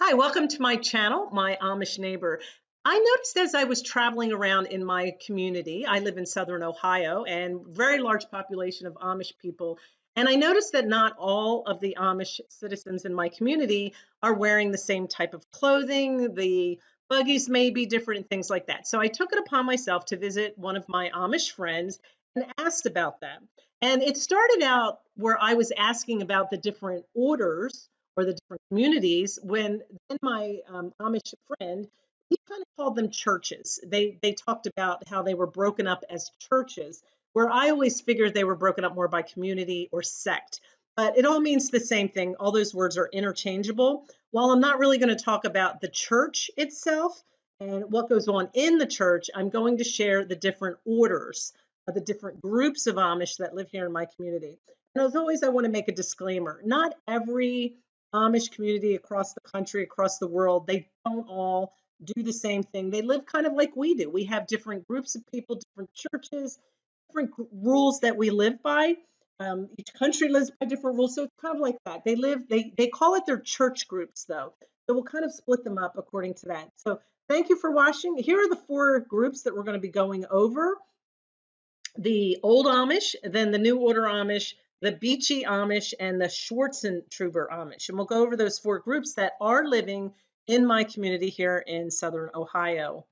Hi, welcome to my channel, My Amish Neighbor. I noticed as I was traveling around in my community, I live in Southern Ohio and very large population of Amish people. And I noticed that not all of the Amish citizens in my community are wearing the same type of clothing. The buggies may be different and things like that. So I took it upon myself to visit one of my Amish friends and asked about them. And it started out where I was asking about the different orders or the different communities when then my Amish friend, he kind of called them churches. They talked about how they were broken up as churches, where I always figured they were broken up more by community or sect. But it all means the same thing. All those words are interchangeable. While I'm not really going to talk about the church itself and what goes on in the church, I'm going to share the different orders, the different groups of Amish that live here in my community. And as always, I want to make a disclaimer. Not every Amish community across the country, across the world, they don't all do the same thing. They live kind of like we do. We have different groups of people, different churches, different rules that we live by. Each country lives by different rules, so it's kind of like that. They call it their church groups, though. So we'll kind of split them up according to that. So thank you for watching. Here are the four groups that we're going to be going over: the Old Amish, then the New Order Amish, the Beachy Amish, and the Swartzentruber Amish. And we'll go over those four groups that are living in my community here in Southern Ohio.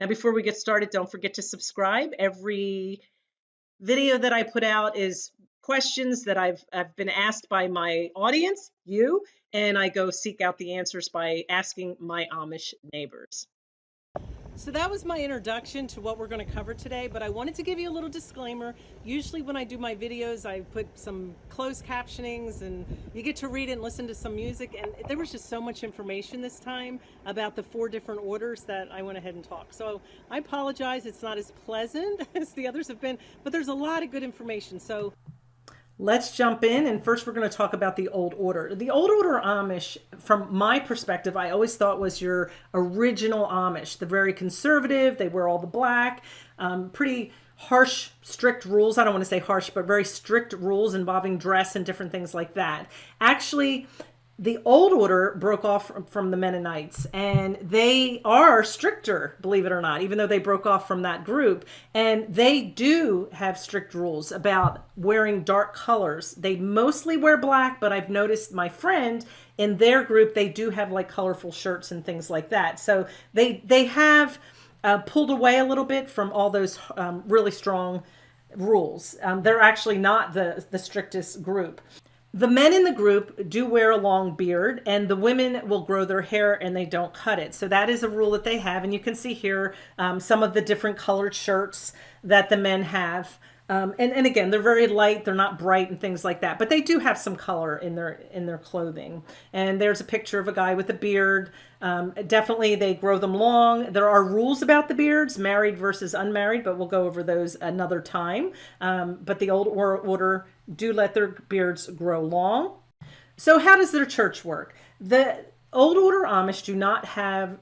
Now, before we get started, don't forget to subscribe. Every video that I put out is questions that I've been asked by my audience, you, and I go seek out the answers by asking my Amish neighbors. So that was my introduction to what we're going to cover today, but I wanted to give you a little disclaimer. Usually when I do my videos, I put some closed captionings and you get to read it and listen to some music, and there was just so much information this time about the four different orders that I went ahead and talked. So I apologize, it's not as pleasant as the others have been, but there's a lot of good information. So let's jump in, and first we're going to talk about the Old Order. The Old Order Amish, from my perspective, I always thought was your original Amish. The very conservative, they wear all the black, pretty harsh, strict rules. I don't want to say harsh, but very strict rules involving dress and different things like that. Actually, the Old Order broke off from the Mennonites, and they are stricter, believe it or not, even though they broke off from that group. And they do have strict rules about wearing dark colors. They mostly wear black, but I've noticed my friend in their group, they do have like colorful shirts and things like that. So they have pulled away a little bit from all those really strong rules. They're actually not the strictest group. The men in the group do wear a long beard, and the women will grow their hair and they don't cut it. So that is a rule that they have. And you can see here some of the different colored shirts that the men have. And again, they're very light, they're not bright and things like that, but they do have some color in their clothing. And there's a picture of a guy with a beard. Definitely they grow them long. There are rules about the beards, married versus unmarried, but we'll go over those another time. But the Old Order do let their beards grow long. So how does their church work? The Old Order Amish do not have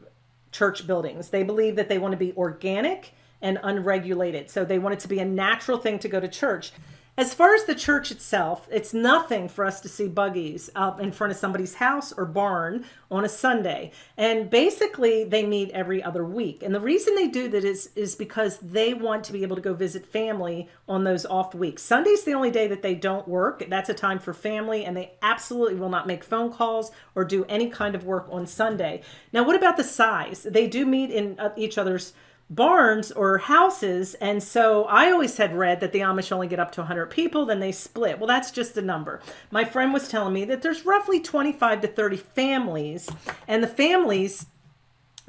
church buildings. They believe that they want to be organic and unregulated. So they want it to be a natural thing to go to church. As far as the church itself, it's nothing for us to see buggies out in front of somebody's house or barn on a Sunday. And basically they meet every other week. And the reason they do that is because they want to be able to go visit family on those off weeks. Sunday's the only day that they don't work. That's a time for family, and they absolutely will not make phone calls or do any kind of work on Sunday. Now, what about the size? They do meet in each other's barns or houses, and so I always had read that the Amish only get up to 100 people, then they split. Well, that's just a number. My friend was telling me that there's roughly 25 to 30 families, and the families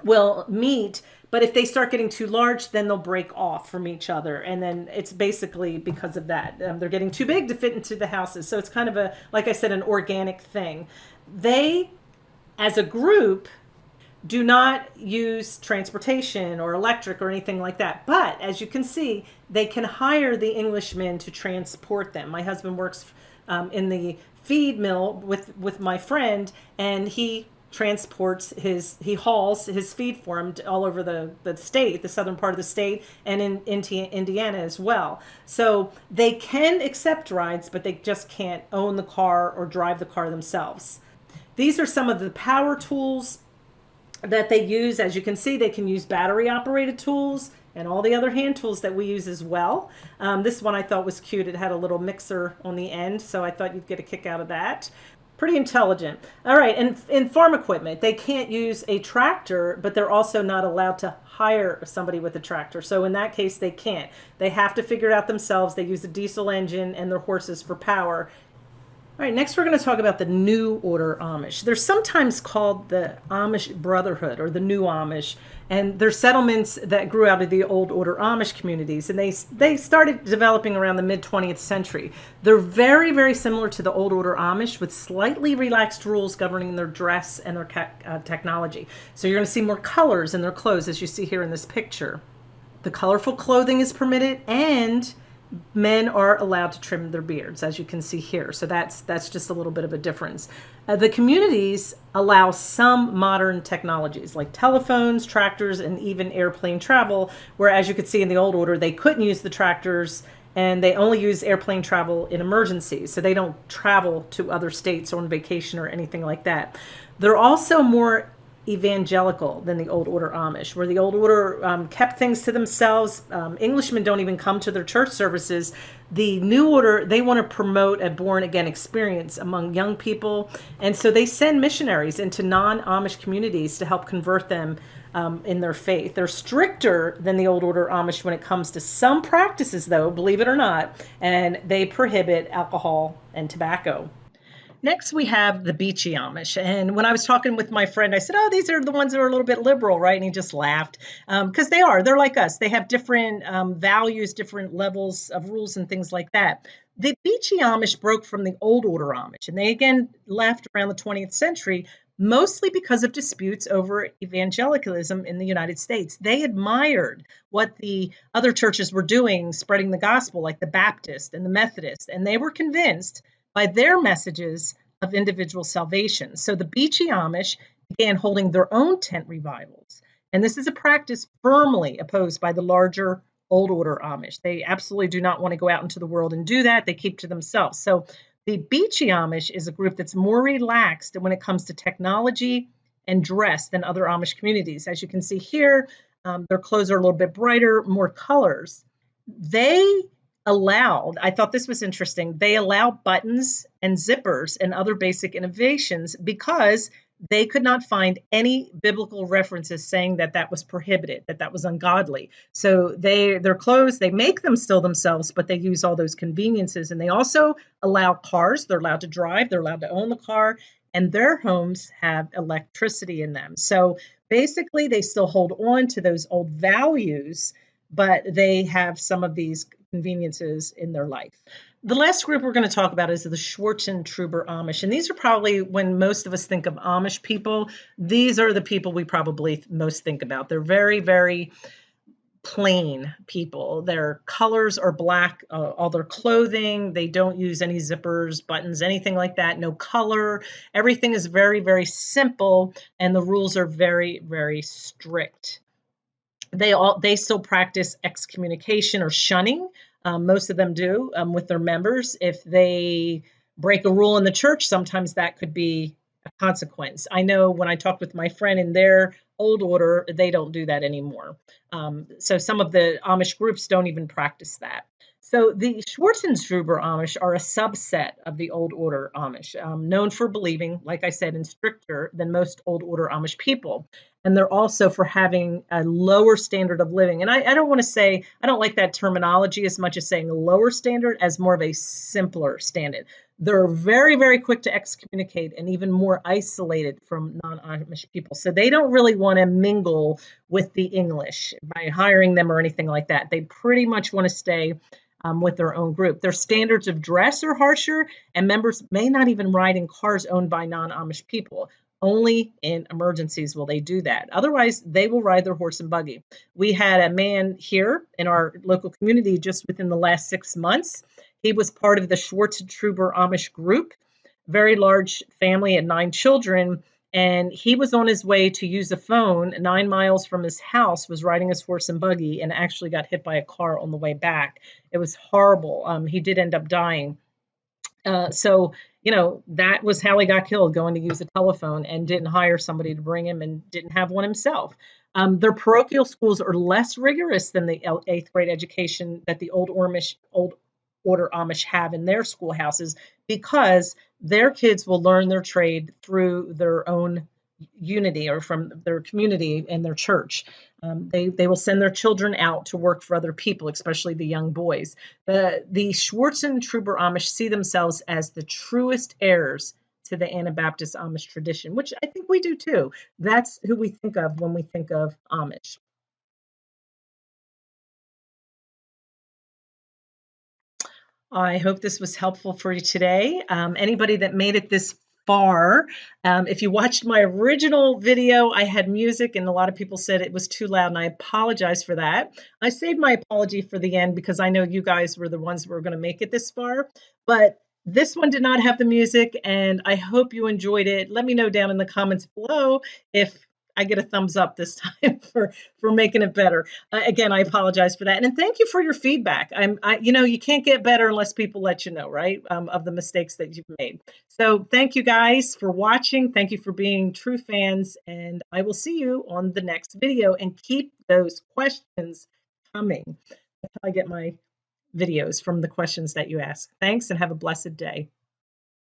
will meet, but if they start getting too large, then they'll break off from each other, and then it's basically because of that. They're getting too big to fit into the houses, so it's kind of a, like I said, an organic thing. They, as a group, do not use transportation or electric or anything like that. But as you can see, they can hire the Englishmen to transport them. My husband works in the feed mill with my friend, and he hauls his feed for him all over the state, the southern part of the state, and in Indiana as well. So they can accept rides, but they just can't own the car or drive the car themselves. These are some of the power tools that they use. As you can see, they can use battery operated tools and all the other hand tools that we use as well. This one I thought was cute. It had a little mixer on the end, so I thought you'd get a kick out of that. Pretty intelligent. All right, and in farm equipment, they can't use a tractor, but they're also not allowed to hire somebody with a tractor. So in that case, they can't. They have to figure it out themselves. They use a diesel engine and their horses for power. All right, next we're going to talk about the New Order Amish. They're sometimes called the Amish Brotherhood or the New Amish, and they're settlements that grew out of the Old Order Amish communities, and they started developing around the mid-20th century. They're very, very similar to the Old Order Amish with slightly relaxed rules governing their dress and their technology. So you're going to see more colors in their clothes, as you see here in this picture. The colorful clothing is permitted, and men are allowed to trim their beards, as you can see here. So that's just a little bit of a difference. The communities allow some modern technologies like telephones, tractors, and even airplane travel, where, as you could see in the old order, they couldn't use the tractors and they only use airplane travel in emergencies. So they don't travel to other states or on vacation or anything like that. They're also more evangelical than the Old Order Amish, where the Old Order kept things to themselves. Englishmen don't even come to their church services. The New Order, they want to promote a born-again experience among young people, and so they send missionaries into non-Amish communities to help convert them in their faith. They're stricter than the Old Order Amish when it comes to some practices, though, believe it or not, and they prohibit alcohol and tobacco. Next, we have the Beachy Amish. And when I was talking with my friend, I said, oh, these are the ones that are a little bit liberal, right? And he just laughed because they are. They're like us. They have different values, different levels of rules and things like that. The Beachy Amish broke from the Old Order Amish, and they again left around the 20th century, mostly because of disputes over evangelicalism in the United States. They admired what the other churches were doing, spreading the gospel, like the Baptist and the Methodist, and they were convinced by their messages of individual salvation. So the Beachy Amish began holding their own tent revivals. And this is a practice firmly opposed by the larger Old Order Amish. They absolutely do not want to go out into the world and do that. They keep to themselves. So the Beachy Amish is a group that's more relaxed when it comes to technology and dress than other Amish communities. As you can see here, their clothes are a little bit brighter, more colors. They allowed, I thought this was interesting, they allow buttons and zippers and other basic innovations because they could not find any biblical references saying that that was prohibited, that that was ungodly. So their clothes, they make them still themselves, but they use all those conveniences. And they also allow cars. They're allowed to drive. They're allowed to own the car. And their homes have electricity in them. So basically, they still hold on to those old values, but they have some of these conveniences in their life. The last group we're going to talk about is the Swartzentruber Amish. And these are probably, when most of us think of Amish people, these are the people we probably most think about. They're very, very plain people. Their colors are black, all their clothing. They don't use any zippers, buttons, anything like that. No color. Everything is very, very simple. And the rules are very, very strict. They still practice excommunication or shunning. Most of them do with their members. If they break a rule in the church, sometimes that could be a consequence. I know when I talked with my friend in their old order, they don't do that anymore. So some of the Amish groups don't even practice that. So the Swartzentruber Amish are a subset of the Old Order Amish, known for believing, like I said, in stricter than most Old Order Amish people. And they're also for having a lower standard of living. And I don't want to say, I don't like that terminology as much as saying a lower standard as more of a simpler standard. They're very, very quick to excommunicate and even more isolated from non-Amish people. So they don't really want to mingle with the English by hiring them or anything like that. They pretty much want to stay with their own group. Their standards of dress are harsher, and members may not even ride in cars owned by non-Amish people. Only in emergencies will they do that. Otherwise, they will ride their horse and buggy. We had a man here in our local community just within the last 6 months. He was part of the Swartzentruber Amish group, very large family and 9 children. And he was on his way to use a phone 9 miles from his house, was riding his horse and buggy, and actually got hit by a car on the way back. It was horrible. He did end up dying. So, that was how he got killed, going to use a telephone and didn't hire somebody to bring him and didn't have one himself. Their parochial schools are less rigorous than the eighth grade education that the Old Order Amish have in their schoolhouses because their kids will learn their trade through their own unity or from their community and their church. They will send their children out to work for other people, especially the young boys. The Swartzentruber Amish see themselves as the truest heirs to the Anabaptist Amish tradition, which I think we do too. That's who we think of when we think of Amish. I hope this was helpful for you today. Anybody that made it this far, if you watched my original video, I had music and a lot of people said it was too loud, and I apologize for that. I saved my apology for the end because I know you guys were the ones who were going to make it this far, but this one did not have the music, and I hope you enjoyed it. Let me know down in the comments below if I get a thumbs up this time for making it better. Again, I apologize for that, and thank you for your feedback. You can't get better unless people let you know, right, of the mistakes that you've made. So, thank you guys for watching. Thank you for being true fans, and I will see you on the next video. And keep those questions coming until I get my videos from the questions that you ask. Thanks, and have a blessed day.